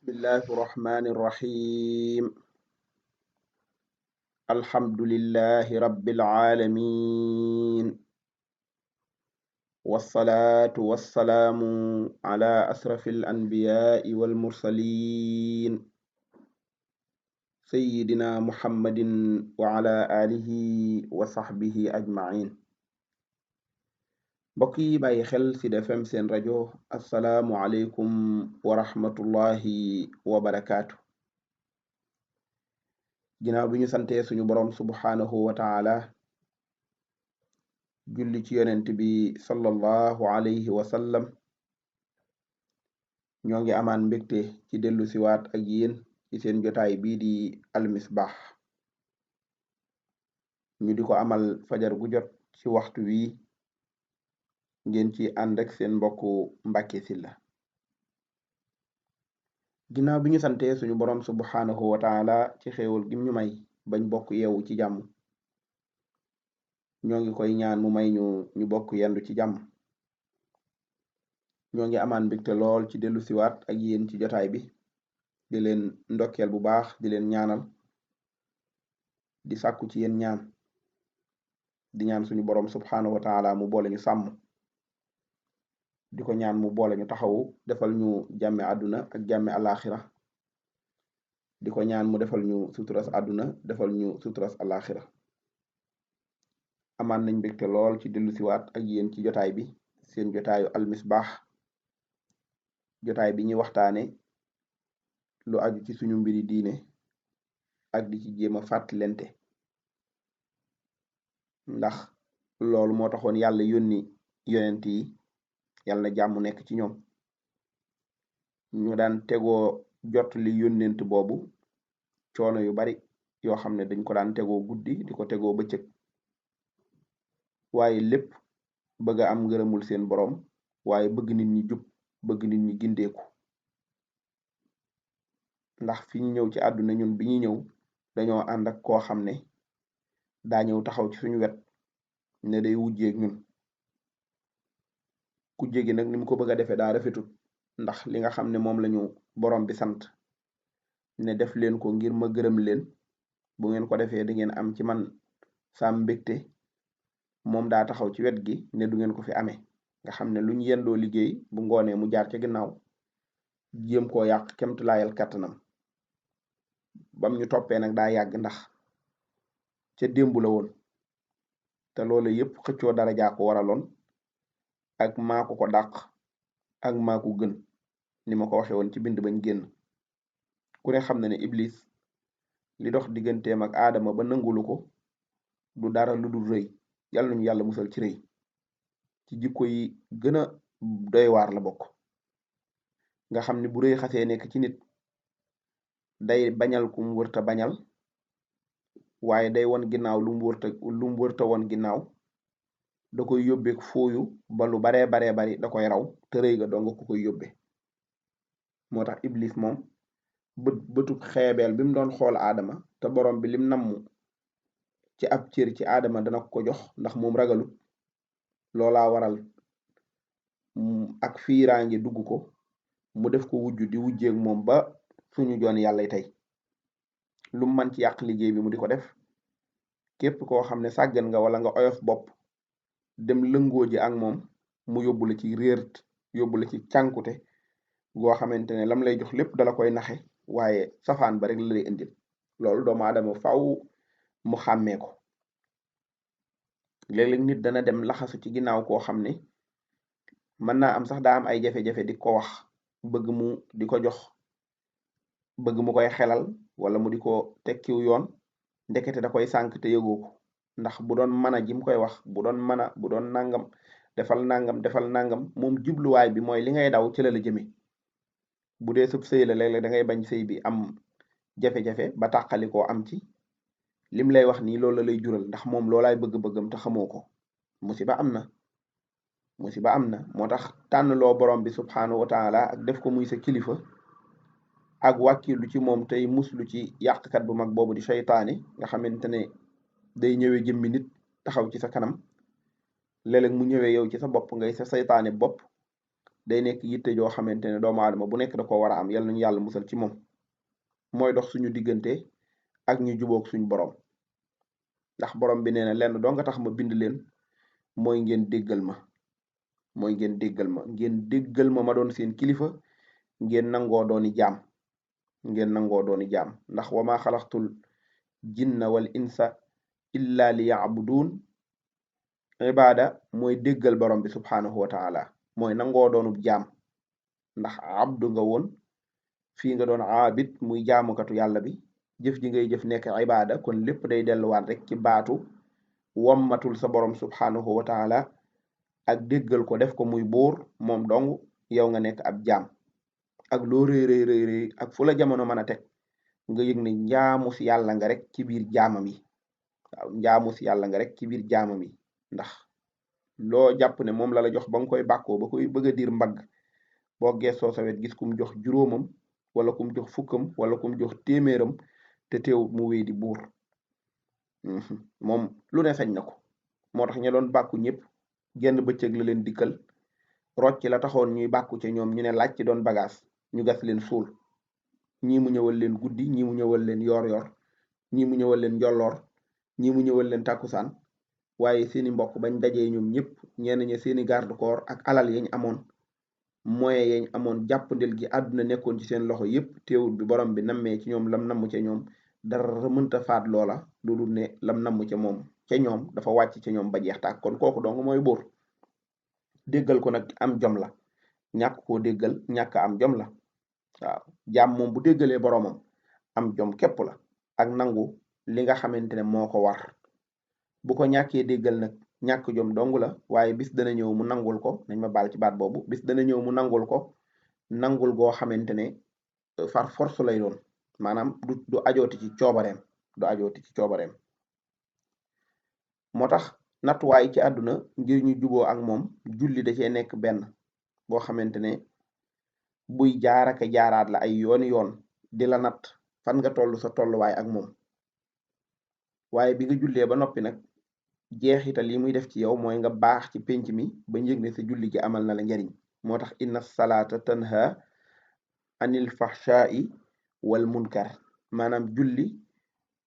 bismillahi irrahmani irrahim alhamdulillahi rabbil alamin wassalaatu wassalaamu ala asrafil anbiyaai wal mursalin sayyidina muhammadin wa ala alihi wa sahbihi ajmain mbokk yi bàyyi xel ci Sud FM seen rajo assalaamu aleykum wa rahmatullahi wa barakaatu ginnaaw bi ñu santee suñu boroom subhaanahu wa taala julli ci yonent bi sallallahu alayhi wa sallam ñoo ngi amaan mbégte ci dellu siwaat ak yéen ci seen jotaay bii di almisbaax ñu di ko amal fajar gu jot ci waxtu wi ngeen ci ànd ak seen mbokku Mbàkke Sylla ginnaaw bi ñu santee suñu boroom subhaanahu wa taala ci xéewal gim ñu may bañ bokk yeewu ci jàmm ñoo ngi koy ñaan mu may ñu bokk yendu ci jàmm ñoo ngi amaan mbégte lool ci dellu siwaat ak yéen ci jotaay bi di leen ndokkeel bu baax di leen ñaanal di sàkku ci yéen ñaan di ñaan suñu boroom subhaanahu wa taala mu boole ñu sàmm di ko ñaan mu boole ñu taxawu defal ñu jàmme àdduna ak jàmme alaxira di ko ñaan mu defal ñu suturas àdduna defal ñu suturas alaxira amaan nañ mbégte lool ci dellu siwaat ak yéen ci jotaay bi seen jotaayu almisbaax jotaay bi ñuy waxtaane lu aju ci suñu mbiri diine ak di ci jéem a fàttalente ndax loolu moo taxoon yàlla yónni yonent yi yàlla na jàmm nekk ci ñoom ñu daan tegoo jot li yónnent boobu coono yu bari yoo xam ne dañ ko daan tegoo guddi di ko tegoo bëccëg waaye lépp bëgg a am ngërëmul seen boroom waaye bëgg nit ñi jub bëgg nit ñi gindeeku ndax fi ñu ñëw ci àdduna ñun bi ñuy ñëw dañoo ànd ak koo xam ne daa ñëw taxaw ci suñu wet ne day wujjeeg ñun ku jégi nag ni mu ko bëgg a defee daa rafetut ndax li nga xam ne moom lañu boroom bi sant ne def leen ko ngir ma gërëm leen bu ngeen ko defee da ngeen am ci man sam mbégte moom daa taxaw ci wet gi ne du ngeen ko fi amee nga xam ne lu ñu yendoo liggéey bu ngoonee mu jaar ca ginnaaw jéem koo yàq kemtulaayal kàttanam bam ñu toppee nag daa yàgg ndax ca démb la woon te loolu yépp xëccoo dara jaa ko waraloon ak maako ko dàq ak maako gën ni ma ko waxe woon ci bind bañ génn ku ne xam na ne iblis li dox digganteem ak aadama ba nangulu ko du dara lu dul rëy yàlla nañu yàlla musal ci rëy ci jikko yi gën a doy waar la bokk nga xam ne bu rëy xasee nekk ci nit day bañal ku mu wërta bañal waaye day won ginnaaw lu mu wërta won ginnaaw da koy yóbbeek fooyu ba lu baree bari da koy raw te rëy ga dong ko koy yóbbe moo tax iblis moom bëtub xeebeel bi mu doon xool aadama te borom bi lim namm ci ab cër ci aadama dana ko jox ndax moom ragalut loolaa waral ak fiiraange dugg ko mu def ko wujju di wujjeeg moom ba suñu joon yàlla tey lu man ci yàq liggéey bi mu di ko def képp koo xam ne sàggan nga wala nga oyof bopp dem lëngoo ji ak moom mu yóbbu la ci réert yóbbu la ci cànkute goo xamante ne lam lay jox lépp dala koy naxe waaye safaan ba rek la lay indil loolu doomu aadama faw mu xàmmee ko léeg-léeg nit dana dem laxasu ci ginnaaw koo xam ne mën naa am sax daa am ay jafe-jafe di ko wax bëgg mu di ko jox bëgg mu koy xelal wala mu di ko tekkiw yoon ndekete da koy sànk te yëgoo ko ndax bu doon mën a jim koy wax bu doon nangam defal nangam moom jubluwaay bi mooy li ngay daw ci la jëme bu dee sub sëy la léeg-léeg da ngay bañ sëy bi am jafe-jafe ba tàqali koo am ci lim lay wax nii loolu la lay jural ndax moom loolaay bëgg-bëggam te xamoo ko musiba am na moo tax tànn loo borom bi subhaanahu wa taala ak def ko muy sa kilifa ak wàkkilu ci moom tey muslu ci yàqkat bu mag boobu di seytaane nga xamante ne day ñëwee jëmmi nit taxaw ci sa kanam léeg-léeg mu ñëwee yow ci sa bopp ngay sa seytaane bopp day nekk yitte joo xamante ne doomu aadama bu nekk da ko war a am yal nañu yàlla musal ci moom mooy dox suñu diggante ak ñu jubóog suñu borom ndax borom bi nee na lenn doo nga tax ma bind leen mooy ngeen déggal ma ngeen déggal ma doon seen kilifa ngeen nangoo dooni jaam ndax wa ma xalaqtul jinna wal insa illa li yacbuduun ibaada mooy déggal borom bi subhaanahu wa taala mooy nangoo doonub jaam ndax abdu nga woon fii nga doon aabid muy jaamukatu yàlla bi jëf ji ngay jëf nekk ibaada kon lépp day delluwaat rek ci baatu wommatul sa borom subhaanahu wa taala ak déggal ko def ko muy buur moom dong yow nga nekk ab jaam ak loo rëy ak fu la jamono mën a teg nga yëg ne njaamu si yàlla nga rek ci biir jaamam yi waaw njaamu si yàlla nga rek ci biir jaamam yi ndax loo jàpp ne moom la jox ba nga koy bàkkoo ba koy bëgg a diir mbagg boo geesoo sa wet gis kum jox juróomam wala kum jox fukkam wala kum jox téeméeram te teewut mu wéy di buur moom lu ne sañ na ko moo tax ña doon bàkku ñëpp genn bëccëg la leen dikkal rocc la taxoon ñuy bàkku ca ñoom ñu ne laaj ci doon bagaas ñu gas leen suul ñii mu ñëwal leen guddi ñii mu ñëwal leen yor-yor ñii mu ñëwal leen njolloor ñii mu ñëwal leen tàkkusaan waaye seeni mbokk bañ dajee ñoom ñëpp ñenn ña seeni garde corps ak alal yañ amoon moyen yañ amoon jàppandil gi àdduna nekkoon ci seen loxo yëpp teewul bi borom bi nammee ci ñoom lam namm ca ñoom dara mënta faat loola lu dul ne lam namm ca moom ca ñoom dafa wàcc ca ñoom ba jeex tàkk kon kooku dong mooy buur déggal ko nag am jom la ñàkk koo déggal ñàkk am jom la waaw jaam moom bu déggalee boromam am jom képp la ak nangu li nga xamante ne moo ko war bu ko ñàkkee déggal nag ñàkk jom dong la waaye bis dana ñëw mu nangul ko nañ ma baal ci baat boobu bis dana ñëw mu nangul ko nangul goo xamante ne far force lay doon maanaam du ajooti ci coobareem moo tax nattuwaay ci àdduna ngir ñu juboo ak moom julli da cee nekk benn boo xamante ne buy jaaraka jaaraat la ay yooni yoon di la natt fan nga toll sa tolluwaay ak moom waaye bi nga jullee ba noppi nag jeexital yi muy def ci yow mooy nga baax ci penc mi ba yëg ne sa julli gi amal na la njariñ moo tax inna salaata tanha anil fahshai wal munkar maanaam julli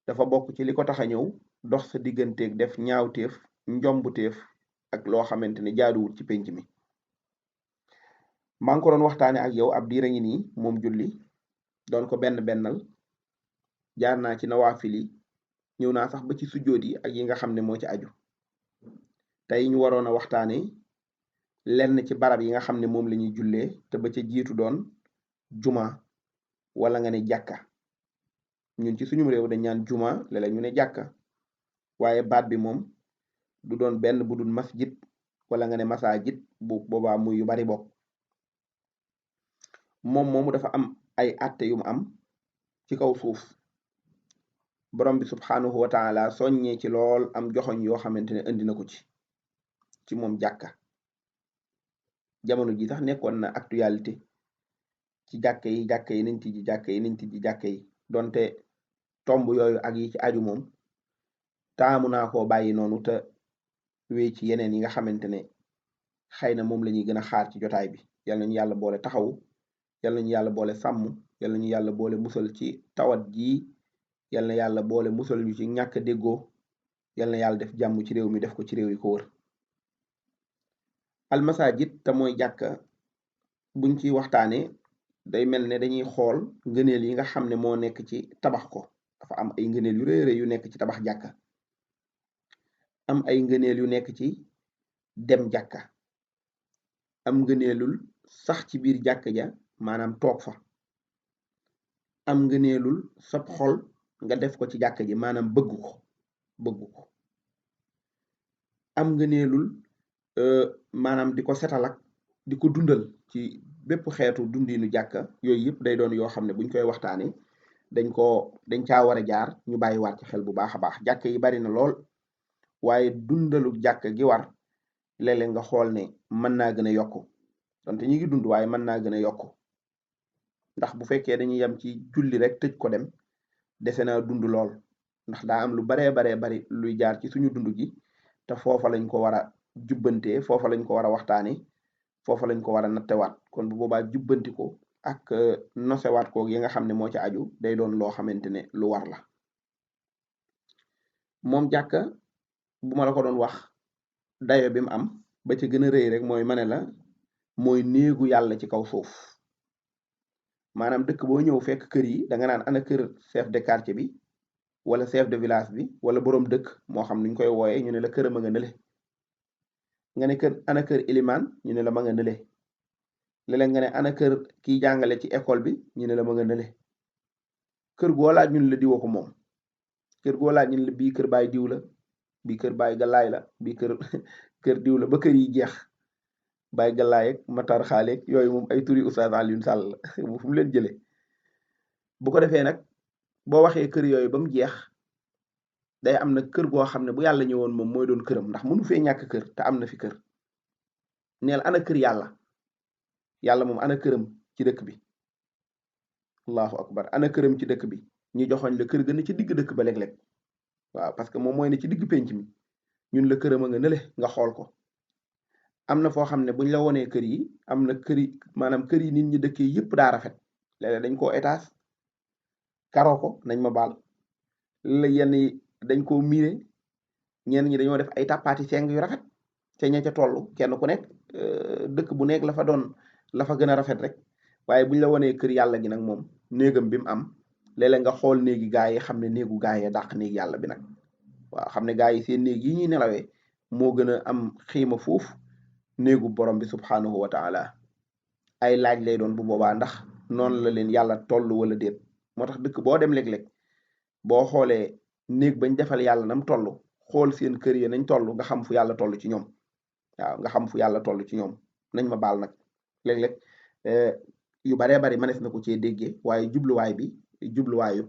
dafa bokk ci li ko tax a ñëw dox sa digganteeg def ñaawteef njombuteef ak loo xamante ne jaaduwul ci penc mi maa ngi ko doon waxtaane ak yow ab diira ngi nii moom julli doon ko bennal jaar naa ci nawaafil yi ñëw naa sax ba ci sujjóot yi ak yi nga xam ne moo ci aju tey ñu waroon a waxtaane lenn ci barab yi nga xam ne moom la ñuy jullee te ba ca jiitu doon juma wala nga ne jàkka ñun ci suñu réew dañ ñaan juma léeg-léeg ñu ne jàkka waaye baat bi moom du doon benn bu dul masjid wala nga ne masajid bu boobaa muy yu bari bokk moom moomu dafa am ay atte yu mu am ci kaw suuf borom bi subhanahu wa taala soññee ci lool am joxoñ yoo xamante ne indi na ko ci moom jàkka jamono ji sax nekkoon na actualité ci jàkka yi nañ tijji jàkka yi donte tomb yooyu ak yi ci aju moom taamu naa koo bàyyi noonu te wéy ci yeneen yi nga xamante ne xëy na moom la ñuy gën a xaar ci jotaay bi yal nañu yàlla boole taxawu yal nañu yàlla boole sàmm yal nañu yàlla boole musal ci tawat ji yal na yàlla boole musal ñu ci ñàkk déggoo yal na yàlla def jàmm ci réew mi def ko ci réew yi ko wër almasajid te mooy jàkka buñ ci waxtaane day mel ne dañuy xool ngëneel yi nga xam ne moo nekk ci tabax ko dafa am ay ngëneel yu rëy yu nekk ci tabax jàkka am ay ngëneel yu nekk ci dem jàkka am ngëneelul sax ci biir jàkka ja maanaam toog fa am ngëneelul sab xol nga def ko ci jàkka ji maanaam bëgg ko am ngëneelul maanaam di ko setalak di ko dundal ci bépp xeetu dundinu jàkka yooyu yëpp day doon yoo xam ne buñ koy waxtaane dañ caa war a jaar ñu bàyyi waat ci xel bu baax a baax jàkka yi bari na lool waaye dundalu jàkka gi war léeg-léeg nga xool ne mën naa gën a yokku donte ñi ngi dund waaye mën naa gën a yokku ndax bu fekkee dañuy yem ci julli rek tëj ko dem dese naa dund lool ndax daa am lu baree bari luy jaar ci suñu dund gi te foofa lañ ko war a jubbantee foofa lañ ko war a waxtaane foofa lañ ko war a nattewaat kon bu boobaa jubbanti ko ak nosewaat ko yi nga xam ne moo ci aju day doon loo xamante ne lu war la moom jàkka bu ma la ko doon wax dayo bi mu am ba ci gën a rëy rek mooy ma ne la mooy néegu yàlla ci kaw suuf maanaam dëkk boo ñëw fekk kër yi da nga naan ana kër chef de quartier bi wala chef de village bi wala boroom dëkk moo xam nuñ koy wooyee ñu ne la këram a nga nële nga ne kër ana kër ilimaan ñu ne la ma nga nële léeg-léeg nga ne ana kër kiy jàngale ci école bi ñu ne la ma nga nële kër goo laaj ñun la diwoo ko moom kër goo laaj ñun la bii kër baay diw la bii kër baay galaay la bii kër kër diw la ba kër yi jeex baay galaay ak matar xaaleeg yooyu moom ay turi Oustaz Alioune Sall la fu mu leen jëlee bu ko defee nag boo waxee kër yooyu ba mu jeex day am na kër goo xam ne bu yàlla ñëwoon moom mooy doon këram ndax mënu fee ñàkk kër te am na fi kër neel ana kër yàlla yàlla moom ana këram ci dëkk bi allahu akbar ana këram ci dëkk bi ñu joxoñ la kër gën a ci digg dëkk ba léeg-léeg waaw parce que moom mooy ne ci digg penc mi ñun la këram a nga nële nga xool ko am na foo xam ne buñ la wonee kër yi am na kër yi maanaam kër yi nit ñi dëkkee yëpp daa rafet léeg-léeg dañ koo étage karo ko nañ ma baal la yenn yi dañ koo miire ñenn ñi dañoo def ay tàppaati seng yu rafet te ña ca toll kenn ku nekk dëkk bu nekk la fa doon la fa gën a rafet rek waaye buñ la wonee kër yàlla gi nag moom néegam bi mu am léeg-léeg nga xool néegi gaa yi xam ne néegu gaa yi dàq néeg yàlla bi nag waaw xam ne gaa yi seen néeg yi ñuy nelawee moo gën a am xiima foofu néegu borom bi subhanahu wa taala ay laaj lay doon bu boobaa ndax noonu la leen yàlla toll wala déet moo tax dëkk boo dem léeg-léeg boo xoolee néeg bañ defal yàlla nam toll xool seen kër yi nañ toll nga xam fu yàlla toll ci ñoom waaw nga xam fu yàlla toll ci ñoom nañ ma baal nag léeg-léeg yu baree bari manees na ko cee déggee waaye jubluwaay bi jubluwaayu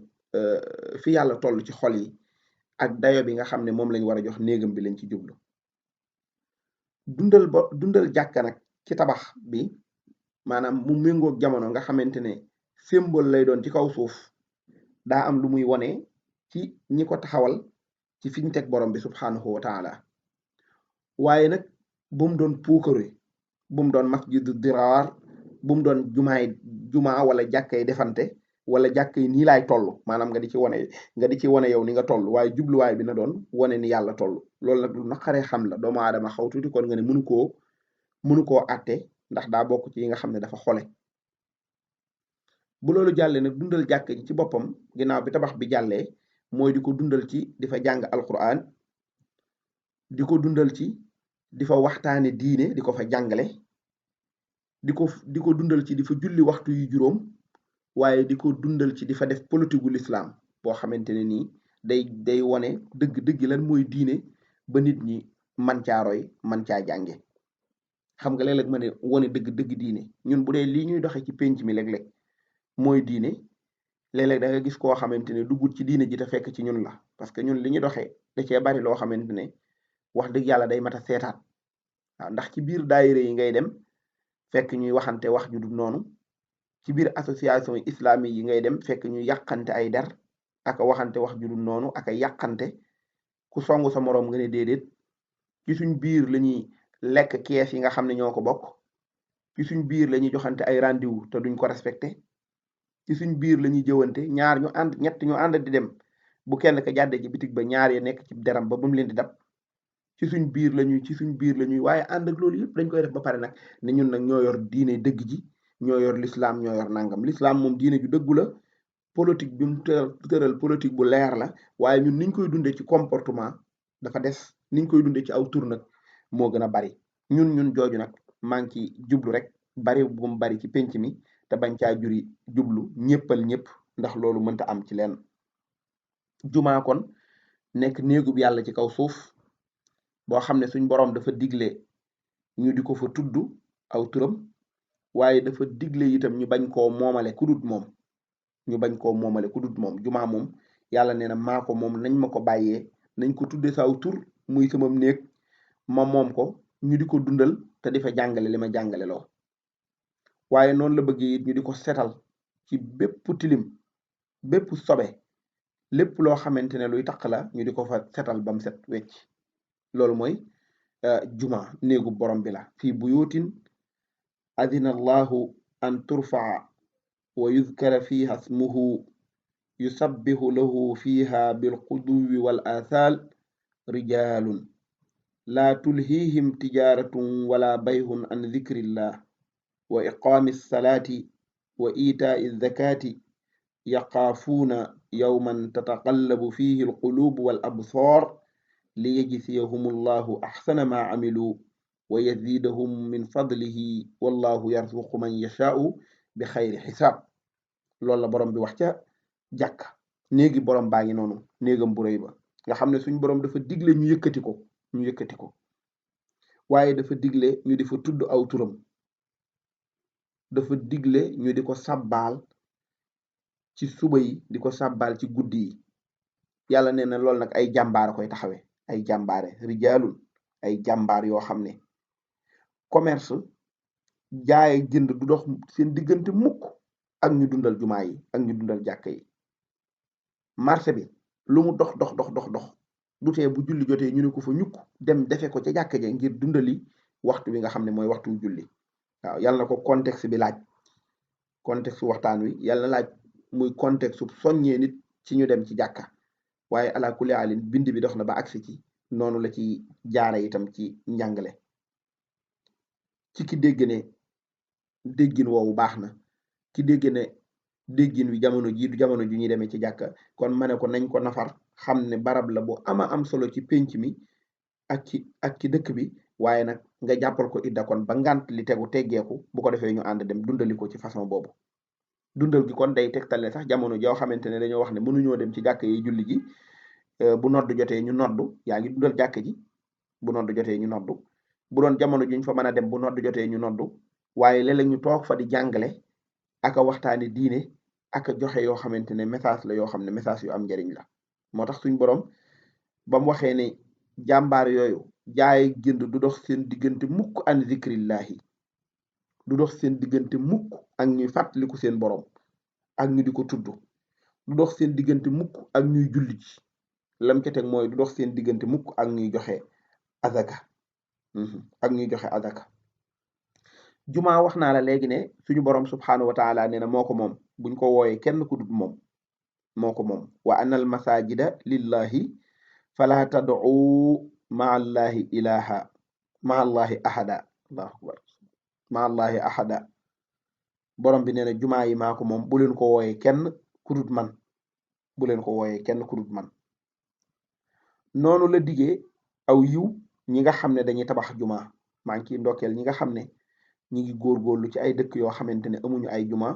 fi yàlla toll ci xol yi ak dayo bi nga xam ne moom lañ war a jox néegam bi lañ ci jublu dundal jàkka nag ci tabax bi maanaam mu méngoog jamono nga xamante ne symbole lay doon ci kaw suuf daa am lu muy wone ci ñi ko taxawal ci fiñ teg borom bi subhanahu wa taala waaye nag bu mu doon puukare bu mu doon masjidu diraar bu mu doon jumaa wala jàkkay defante wala jàkkay nii laay toll maanaam nga di ci wane yow ni nga toll waaye jubluwaay bi na doon wane ni yàlla toll loolu nag lu naqaree xam la doomu aadama xaw tuuti kon nga ne mënu koo àtte ndax daa bokk ci yi nga xam ne dafa xole bu loolu jàllee nag dundal jàkk ji ci boppam ginnaaw bi tabax bi jàllee mooy di ko dundal ci di fa jàng alquran di ko dundal ci di fa waxtaane diine di ko fa jàngale di ko dundal ci di fa julli waxtu yu juróom waaye di ko dundal ci di fa def politique gu l'islam boo xamante ne nii day wone dëgg-dëgg lan mooy diine ba nit ñi man caa roy man caa jànge xam nga léeg-léeg ma ne wone dëgg-dëgg diine ñun bu dee lii ñuy doxee ci penc mi léeg-léeg mooy diine léeg-léeg da nga gis koo xamante ne duggut ci diine ji te fekk ci ñun la parce que ñun li ñu doxee da cee bari loo xamante ne wax dëgg yàlla day mat a seetaat waaw ndax ci biir daayira yi ngay dem fekk ñuy waxante wax ju dul noonu ci biir association islamique yi ngay dem fekk ñuy yàqante ay der aka waxante wax ju dul noonu aka yàqante ku songu sa moroom nga ne déedéet ci suñ biir lañuy lekk kees yi nga xam ne ñoo ko bokk ci suñ biir lañuy joxante ay rendez-vous te duñ ko respecté ci suñ biir lañuy jëwante ñaar ñu ànd ñett ñu ànd di dem bu kenn ka jàdde ci bitig ba ñaar ya nekk ci deram ba mu leen di dab ci suñ biir lañuy waaye ànd ak loolu yëpp dañ koy def ba pare nag ne ñun nag ñoo yor diine dëgg ji ñoo yor l'islam ñoo yor nangam l'islam moom diine ju dëggu la politique bi mu tëral politique bu leer la waaye ñun niñ koy dundee ci comportement dafa des niñ koy dundee ci aw tur nag moo gën a bari ñun jooju nag maa ngi ci jublu rek bari bu mu bari ci penc mi te bañ caa juri jublu ñëppal ñëpp ndax loolu mënta am ci leen jumaa kon nekk néegub yàlla ci kaw suuf boo xam ne suñ boroom dafa digle ñu di ko fa tudd aw turam waaye dafa digle itam ñu bañ koo moomale ku dut moom jumaa moom yàlla nee na maa ko moom nañ ma ko bàyyee nañ ko tudde saw tur muy sama néeg ma moom ko ñu di ko dundal te di fa jàngale li ma jàngale loo waaye noonu la bëgg it ñu di ko setal ci bépp tilim bépp sobe lépp loo xamante ne luy taq la ñu di ko fa setal bam set wecc loolu mooy juma néegu borom bi la fii buyutin adina allahu an turfaa wa yudkara fiha ismuhu yusabbihu lahu fiha bilquduwi wal athal rijalun la tulhihim tijaratun wala bayhun an dhikrillah wa iqami alsalati wa itaai alzakati yaqaafuuna yawman tataqallabu fihi alqulubu wal absar liyajziyahum allahu axsana ma amilu wa yazidahum min fadlihi wallahu yarzuqu man yashaau bi xayri xisaab. loolu la borom bi wax ca jàkk néegi borom baa ngi noonu néegam bu rëy ba nga xam ne suñ borom dafa digle ñu yëkkati ko waaye dafa digle ñu di fa tudd aw turam, dafa digle ñu di ko sàbbaal ci suba yi di ko sàbbaal ci guddi yi. yàlla nee na loolu nag ay jàmbaar koy taxawee, ay jàmbaare rijaalun ay jàmbaar yoo xam ne commerce jaay jënd du dox seen diggante mukk ak ñu dundal jumaa yi ak ñu dundal jàkka yi. marché bi lu mu dox du tee bu julli jotee ñu ne ko fa ñukk dem defe ko ca jàkka ja ngir dundali waxtu wi nga xam ne mooy waxtu julli. waaw yàlla na ko contexte bi laaj, contexte waxtaan wi yàlla na laaj muy contexte soññee nit ci ñu dem ci jàkka, waaye ala kulli alin bind bi dox na ba agsi ci noonu la ci jaare itam ci njàngale. ci ki dégg ne déggin woowu baax na, ki dégg ne déggin wi jamono jii du jamono ju ñuy demee ci jàkka, kon ma ne ko nañ ko nafar xam ne barab la bu ama am solo ci pénc mi ak ci dëkk bi, waaye nag nga jàppal ko idda kon ba ngant li tegu teggeeku bu ko defee ñu ànd dem dundali ko ci façon boobu. dundal gi kon day tegtal ne sax jamono joo xamante ne dañoo wax ne mënuñoo dem ci jàkk yi julli ji, bu nodd jotee ñu noddu, yaa ngi dundal jàkk ji. bu nodd jotee ñu noddu, bu doon jamono juñ fa mën a dem bu nodd jotee ñu noddu, waaye léeg-léeg ñu toog fa di jàngale aka waxtaane diine aka joxe yoo xamante ne message la yoo xam ne message yu am njariñ la. moo tax suñ borom ba mu waxee ne jàmbaar yooyu jaay jënd du dox seen diggante mukk an zikrillahi, du dox seen diggante mukk ak ñuy fàttaliku seen borom ak ñu di ko tudd, du dox seen diggante mukk ak ñuy julli ji, lam ca teg mooy du dox seen diggante mukk ak ñuy joxe azaka. ak ñuy joxe azaka. jumaa wax naa la léegi ne suñu borom subhanahu wa taala nee na moo ko moom, buñ ko wooyee kenn ku dut moom moo ko moom. wa anna al masajida lillahi fala tad'u maa allahi ilaha maa allahi ahada. allahu akbar, maa allahi ahada. borom bi nee na jumaa yi maa ko moom, bu leen ko wooyee kenn ku dut man, bu leen ko wooyee kenn ku dut man. noonu la digee aw yiw ñi nga xam ne dañuy tabax jumaa. maa ngi ciy ndokkeel ñi nga xam ne ñi ngi góorgóorlu ci ay dëkk yoo xamante ne amuñu ay jumaa,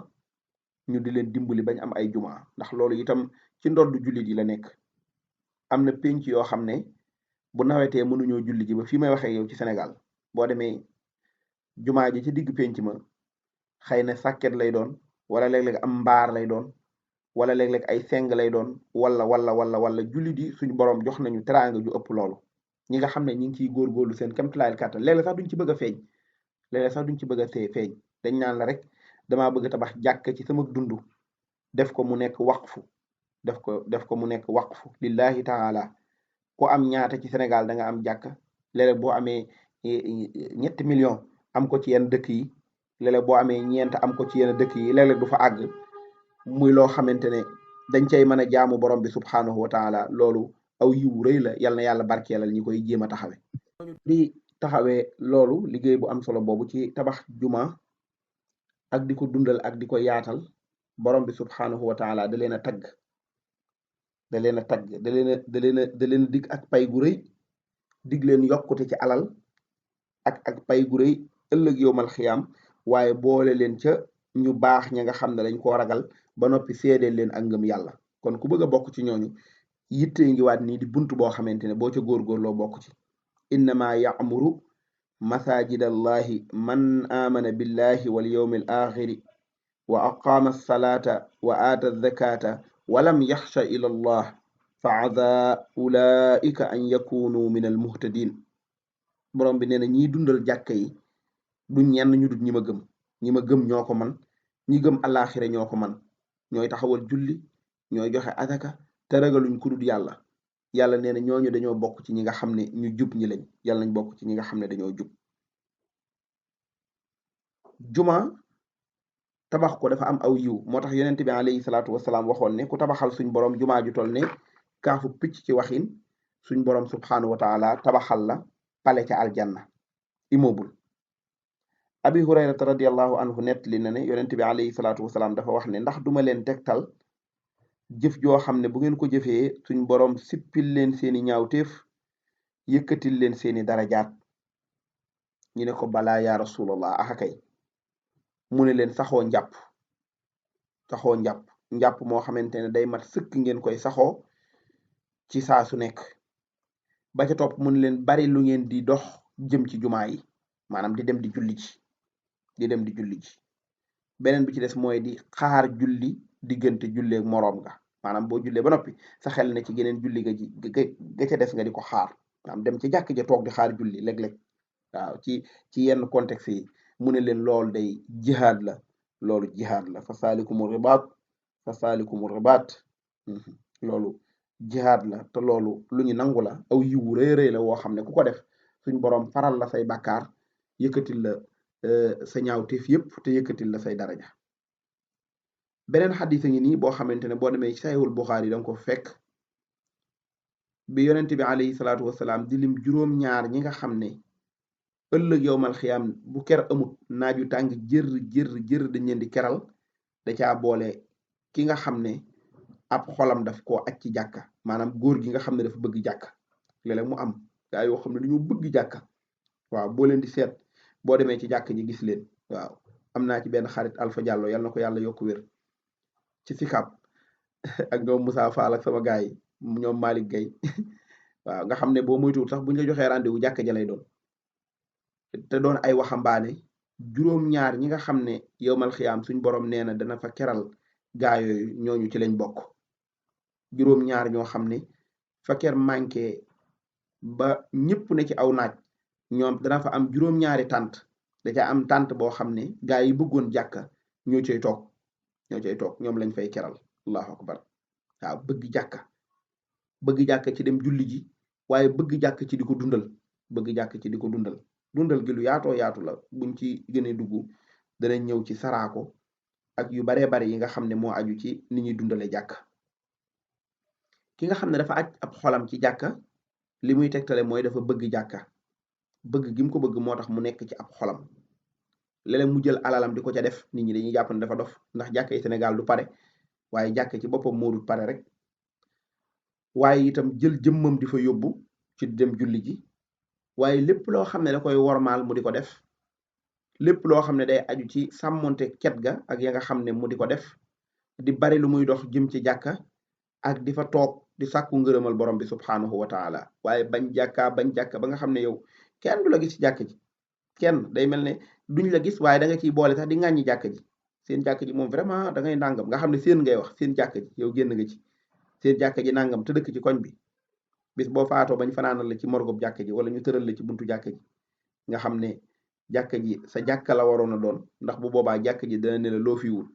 ñu di leen dimbali bañ am ay jumaa, ndax loolu itam ci ndoddu jullit yi la nekk. am na pénc yoo xam ne bu nawetee mënuñoo julli ji ba fii may waxee yow ci Sénégal, boo demee jumaa ji ci digg pénc ma xëy na sàkket lay doon, wala léeg-léeg am mbaar lay doon, wala léeg-léeg ay seng lay doon, wala jullit yi suñu borom jox nañu teraanga ju ëpp loolu. ñi nga xam ne ñi ngi ciy góorgóorlu seen kéemtalaayal kàttan, léeg-léeg sax duñ ci bëgg a feeñ, feeñ dañ naan la rek damaa bëgg a tabax jàkk ci sama dund, def ko mu nekk waqfu, def ko mu nekk waqfu lillahi taala. ku am ñaata ci Sénégal da nga am jàkk, léeg-léeg boo amee 3 millions am ko ci yenn dëkk yi, léeg-léeg boo amee 4 am ko ci yenn dëkk yi, léeg-léeg du fa àgg, muy loo xamante ne dañ cay mën a jaamu borom bi subhanahu wa taala. loolu aw yiwu rëy la, yal na yàlla barkeelal ñi koy jéem a taxawe di taxawee loolu liggéey bu am solo boobu ci tabax juma ak di ko dundal ak di ko yaatal. borom bi subhanahu wa taala da leen a tagg, da leen a dig ak pay gu rëy, dig leen yokkute ci alal ak pay gu rëy ëllëg yowmal xiyaam, waaye boole leen ca ñu baax ña nga xam ne dañ koo ragal ba noppi seedeel leen ak ngëm yàlla. kon ku bëgg a bokk ci ñooñu, yittee ngi waat nii di bunt boo xamante ne boo ca góorgóorloo bokk ci. innama ya'muru masajida allahi man amana billahi wal yawmil axiri wa aqama alsalata wa aata zakata wa lam yaxsha ila allah fa asa ulaika an yakunu min al muhtadin. borom bi nee na ñiy dundal jàkka yi du ñenn ñu dut ñi ma gëm ñoo ko man, ñi gëm alaxira ñoo ko man, ñooy taxawal julli, ñooy joxe azaka te ragaluñ ku dut yàlla. yàlla nee na ñooñu dañoo bokk ci ñi nga xam ne ñu jub ñi lañ, yàlla nañ bokk ci ñi nga xam ne dañoo jub. juma tabax ko dafa am aw yiw moo tax yonent bi alayhi salaatu wasalaam waxoon ne ku tabaxal suñ borom jumaa ju tol ne kaafu picc ci waxin suñ borom subhanahu wa taala tabaxal la pale ca aljanna immeuble. abi hurayrata radiallahu anhu nettali na ne yonent bi alayhi salaatu wasalaam dafa wax ne ndax duma leen tegtal jëf joo xam ne bu ngeen ko jëfee suñ borom sippil leen seeni ñaawteef yëkkatil leen seeni darajaat ñu ne ko balaa yaa rasulallah axakay mu ne leen saxoo njàpp njàpp moo xamante ne day mat sëkk ngeen koy saxoo ci saa su nekk. ba ca topp mu ne leen bari lu ngeen di dox jëm ci jumaa yi maanaam di dem di julli ji beneen bi ci des mooy di xaar julli diggante julleeg moroom nga maanaam boo jullee ba noppi sa xel ne ci geneen julli ga ca des nga di ko xaar maanaam dem ci jàkk ja toog di xaar julli léeg-léeg waaw ci yenn contexte yi mu ne leen loolu day jihaad la loolu jihaad la fa saalikumu ribaat loolu jihaad la te loolu lu ñu nangu la aw yiwu rëy la woo xam ne ku ko def suñ boroom faral la say bàkkaar yëkkatil la sa ñaawteef yëpp te yëkkatil la say daraja. beneen xadis a ngi nii boo xamante ne boo demee ci Sahihul Buxaari danga ko fekk bi yonent bi alayhi salaatu wasalaam di lim juróom-ñaar ñi nga xam ne ëllëg yowmal xiyaam bu ker amut naaju tàng jër dañ leen di keral da caa boole ki nga xam ne ab xolam daf koo aj ci jàkka maanaam góor gi nga xam ne dafa bëgg jàkka léeg-léeg mu am gaa yoo xam ne dañoo bëgg jàkka waaw boo leen di seet boo demee ci jàkk ji gis leen waaw am naa ci benn xarit Alpha Diallo yal na ko yàlla yokku wér ci Sicap ak ñoom Moussa Fall ak sama gars yi ñoom Malick Gueye waaw nga xam ne boo moytuwul sax buñ la joxee rendez-vous jàkka ja lay doon te doon ay waxambaane juróom-ñaar ñi nga xam ne yowmal xiyaam suñ borom nee na dana fa keral gaa yooyu ñooñu ci lañ bokk juróom-ñaar ñoo xam ne fa ker manqué ba ñëpp ne ci aw naaj ñoom dana fa am juróom-ñaari tànt da ca am tànt boo xam ne gaa yi bëggoon jàkka ñoo cay toog ñoom lañ fay keral allahu akbar waaw bëgg jàkka ci dem julli ji waaye bëgg jàkk ci di ko dundal gi lu yaatoo yaatu la buñ ci gënee dugg danañ ñëw ci saraako ak yu baree bari yi nga xam ne moo aju ci ni ñuy dundale jàkka ki nga xam ne dafa aj ab xolam ci jàkka li muy tegtale mooy dafa bëgg jàkka bëgg gi mu ko bëgg moo tax mu nekk ci ab xolam léeg-léeg mu jël alalam di ko ca def nit ñi dañuy jàpp ne dafa dof ndax jàkka yi Sénégal du pare waaye jàkka ci boppam moo dul pare rek waaye itam jël jëmmam di fa yóbbu ci dem julli ji waaye lépp loo xam ne da koy wormaal mu di ko def lépp loo xam ne day aju ci sàmmonte cet ga ak ya nga xam ne mu di ko def di bari lu muy dox jëm ci jàkka ak di fa toog di sàkku ngërëmal borom bi subhanahu wa taala waaye bañ jàkka ba nga xam ne yow kenn du la gis ci jàkk ji kenn day mel ne duñ la gis waaye da nga ciy boole sax di ŋàññi jàkk ji seen jàkk ji moom vraiment da ngay nàngam nga xam ne seen ngay wax seen jàkk ji yow génn nga ci seen jàkk ji nàngam te dëkk ci koñ bi bis boo faatoo bañ fanaanal la ci morgob jàkk ji wala ñu tëral la ci buntu jàkk ji nga xam ne jàkk ji sa jàkka la waroon a doon ndax bu boobaa jàkk ji dana ne la loo fi wut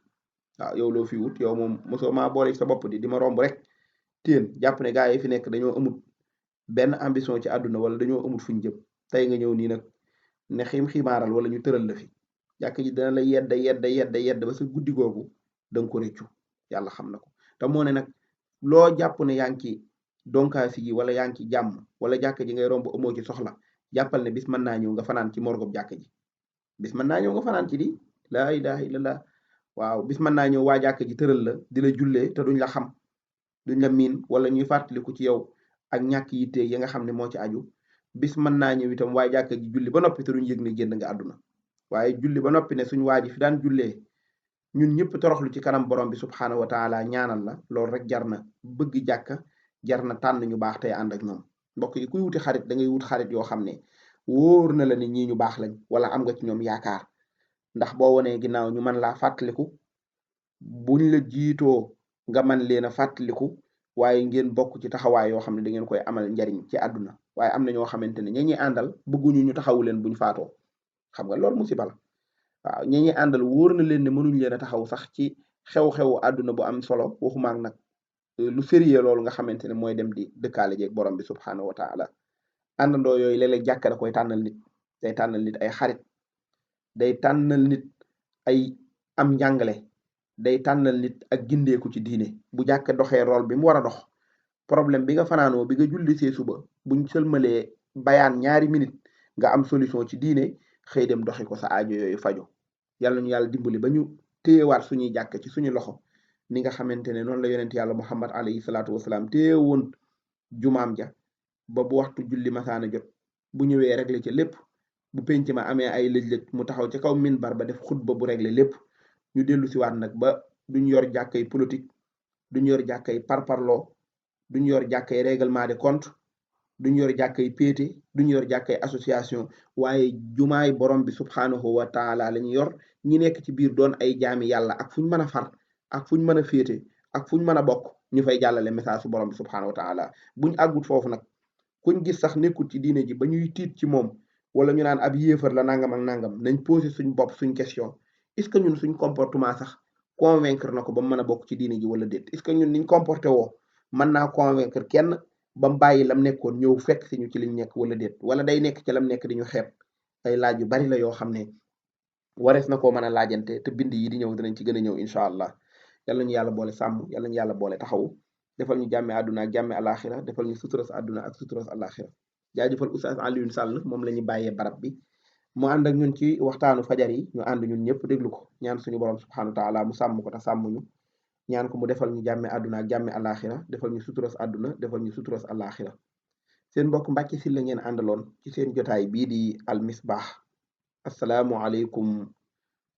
waaw yow loo fi wut yow moom mosoo maa boole ci sa bopp di ma romb rek téen jàpp ne gaa yi fi nekk dañoo amut benn ambition ci àdduna wala dañoo amut fuñ jëm tey nga ñëw nii nag ne ximaaral wala ñu tëral la fi jàkk ji dana la yedd ba sa guddi googu da nga ko réccu yàlla xam na ko te moo ne nag loo jàpp ne yaa ngi ci donkaasi ji wala yaa ngi ci jàmm wala jàkk ji ngay romb amoo ci soxla jàppal ne bis mën naa ñëw nga fanaan ci morgob jàkk ji bis mën naa ñëw nga fanaan ci di laa ilaha illallah waaw bis mën naa ñëw waa jàkk ji tëral la di la jullee te duñ la xam duñ la miin wala ñuy fàttaliku ci yow ak ñàkk yitte yi nga xam ne moo ci aju bis mën naa ñëw itam waa jàkk ji julli ba noppi te duñ yëg ne génn nga àdduna waaye julli ba noppi ne suñ waa ji fi daan jullee ñun ñëpp toroxlu ci kanam borom bi subhanahu wa taala ñaanal la loolu rek jar na bëgg jàkka jar na tànn ñu baax tey ànd ak ñoom mbokk yi kuy wuti xarit da ngay wut xarit yoo xam ne wóor na la ni ñii ñu baax lañ wala am nga ci ñoom yaakaar ndax boo wonee ginnaaw ñu mën laa fàttaliku buñ la jiitoo nga man leen a fàttaliku waaye ngeen bokk ci taxawaay yoo xam ne da ngeen koy amal njariñ ci àdduna waaye am na ñoo xamante ne ñi ñuy àndal bëgguñu ñu taxawu leen buñ faatoo xam nga loolu musiba la waaw ñi ñuy àndal wóor na leen ne mënuñ leen a taxaw sax ci xew-xewu àdduna bu am solo waxumaak nag lu sérieux loolu nga xamante ne mooy dem di dëkkaale jeeg borom bi subhanahu wa taala àndandoo yooyu léeg-léeg jàkka da koy tànnal nit day tànnal nit ay xarit day tànnal nit ay am njàngale, day tànnal nit ak gindeeku ci diine. bu jàkk doxee rôle bi mu war a dox, problème bi nga fanaanoo bi nga julli see suba buñ sëlmalee bayaan ñaari minute nga am solution ci diine, xëy dem doxi ko sa aajo yooyu faju. yàlla ñu yàlla dimbali ba ñu téyewaat suñuy jàkk ci suñu loxo, ni nga xamante ne noonu la yonent yàlla muhammad alayhi salaatu wasalaam téye woon jumaam ja ba bu waxtu julli masaana jot bu ñëwee réglé ca lépp. bu penc ma amee ay lëj-lëj mu taxaw ci kaw minbar ba def xutba bu réglé lépp. ñu dellu siwaat nag ba duñ yor jàkkay politique, duñ yor jàkkay parparloo, duñ yor jàkkay règlement de compte, duñ yor jàkkay péete, duñ yor jàkkay association, waaye jumaay borom bi subhanahu wa taala la ñu yor. ñi nekk ci biir doon ay jaami yàlla ak fuñ mën a far ak fuñ mën a féete ak fuñ mën a bokk, ñu fay jàllale message su borom bi subhanahu wa taala. buñ àggut foofu nag, kuñ gis sax nekkul ci diine ji ba ñuy tiit ci moom, wala ñu naan ab yéefar la nangam ak nangam, nañ posé suñ bopp suñ question: est-ce que ñun suñ comportement sax convaincre na ko ba mu mën a bokk ci diine ji wala déet? est-ce que ñun niñ comporté woo mën naa convaincre kenn ba mu bàyyi lam nekkoon ñëw fekk si ñu ci liñ nekk wala déet? wala day nekk ci lam nekk di ñu xeeb? ay laaj yu bari la yoo xam ne warees na koo mën a laajante, te bind yi di ñëw dinañ ci gën a ñëw incha allah. yàlla ñu yàlla boole sàmm, yàlla ñu yàlla boole taxawu, defal ñu jàmme àdduna ak jàmme alaxira, defal ñu suturas àdduna ak suturas alaxira. jaajëfal Oustaz Alioune Sall, moom la ñu bàyyee barab bi mu ànd ak ñun ci waxtaanu fajar yi. ñu ànd ñun ñëpp déglu ko, ñaan suñu borom subhanahu wa taala mu sàmm ko te sàmm ñu, ñaan ko mu defal ñu jàmme àdduna ak jàmme alaxira, defal ñu suturas àdduna, defal ñu suturas alaxira. seen mbokk Mbàkke Sylla ngeen àndaloon ci seen jotaay bii di Al Misbah. assalaamu aleykum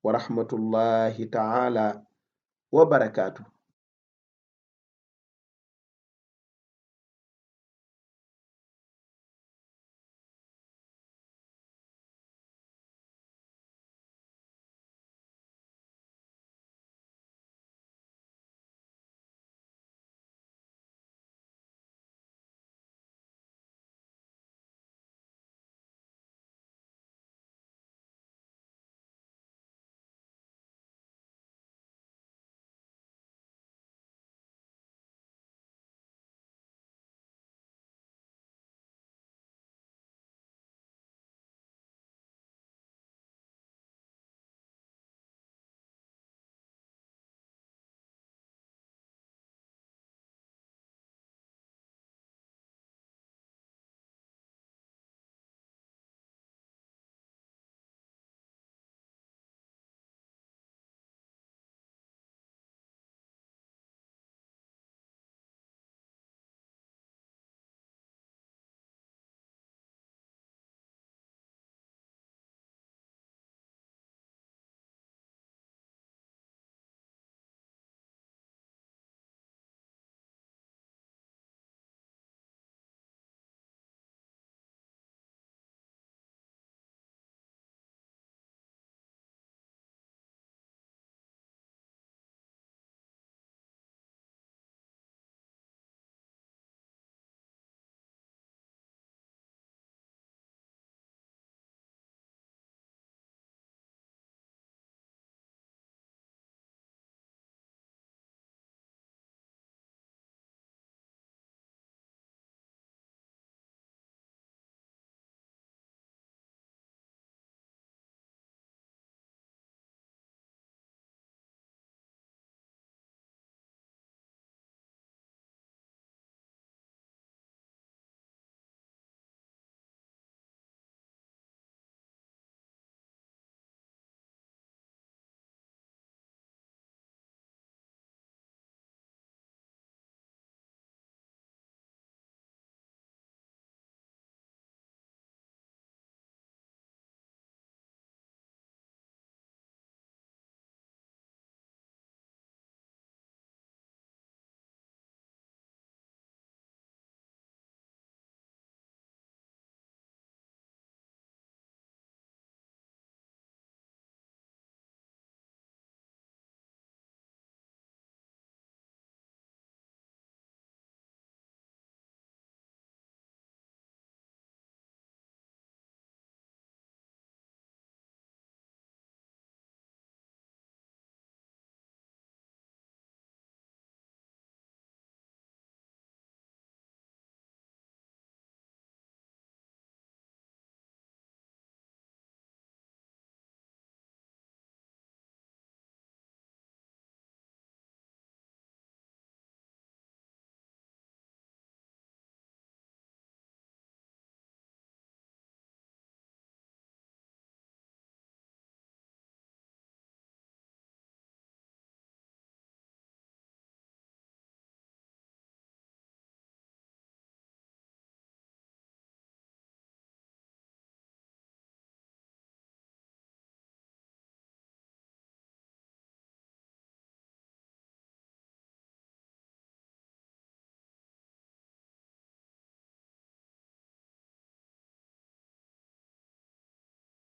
wa rahmatullahi taala wa barakaatu.